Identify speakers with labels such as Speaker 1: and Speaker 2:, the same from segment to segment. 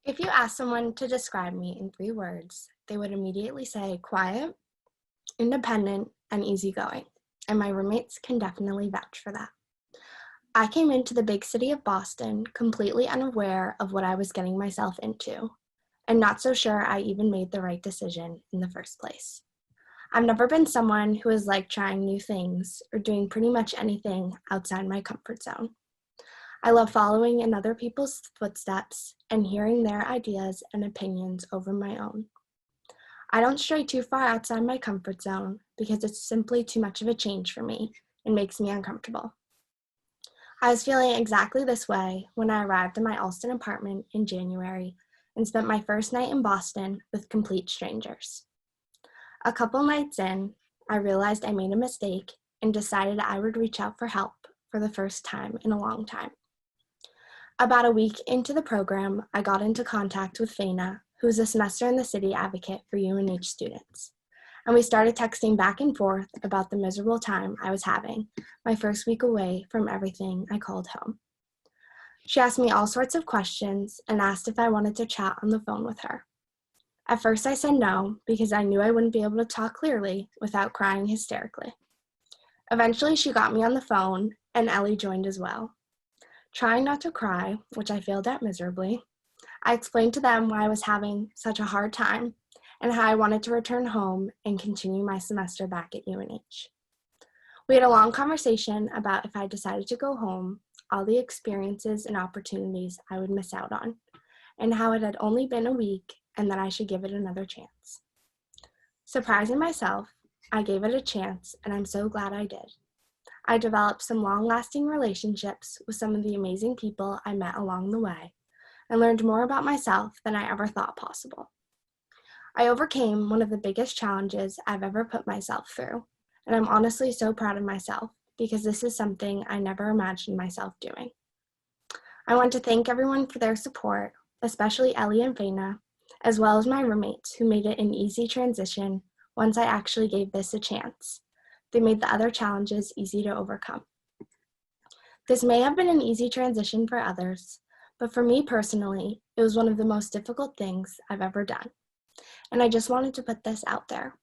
Speaker 1: If you ask someone to describe me in 3 words, they would immediately say quiet, independent, and easygoing. And my roommates can definitely vouch for that. I came into the big city of Boston completely unaware of what I was getting myself into, and not so sure I even made the right decision in the first place. I've never been someone who has liked trying new things or doing pretty much anything outside my comfort zone. I love following in other people's footsteps and hearing their ideas and opinions over my own. I don't stray too far outside my comfort zone because it's simply too much of a change for me and makes me uncomfortable. I was feeling exactly this way when I arrived in my Alston apartment in January and spent my first night in Boston with complete strangers. A couple nights in, I realized I made a mistake and decided I would reach out for help for the first time in a long time. About a week into the program, I got into contact with Faina, who's a semester in the city advocate for UNH students, and we started texting back and forth about the miserable time I was having my first week away from everything I called home. She asked me all sorts of questions and asked if I wanted to chat on the phone with her. At first I said no because I knew I wouldn't be able to talk clearly without crying hysterically. Eventually she got me on the phone and Ellie joined as well. Trying not to cry, which I failed at miserably, I explained to them why I was having such a hard time and how I wanted to return home and continue my semester back at UNH. We had a long conversation about if I decided to go home, all the experiences and opportunities I would miss out on, and how it had only been a week and that I should give it another chance. Surprising myself, I gave it a chance, and I'm so glad I did. I developed some long-lasting relationships with some of the amazing people I met along the way and learned more about myself than I ever thought possible. I overcame one of the biggest challenges I've ever put myself through, and I'm honestly so proud of myself because this is something I never imagined myself doing. I want to thank everyone for their support, especially Ellie and Faina, as well as my roommates who made it an easy transition once I actually gave this a chance. They made the other challenges easy to overcome. This may have been an easy transition for others, but for me personally, it was one of the most difficult things I've ever done. And I just wanted to put this out there.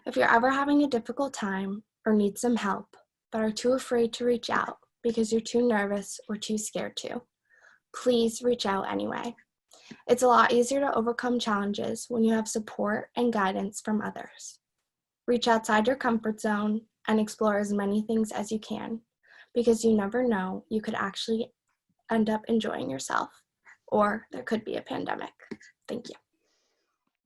Speaker 1: If you're ever having a difficult time or need some help, but are too afraid to reach out because you're too nervous or too scared to, please reach out anyway. It's a lot easier to overcome challenges when you have support and guidance from others. Reach outside your comfort zone and explore as many things as you can, because you never know, you could actually end up enjoying yourself, or there could be a pandemic. Thank you.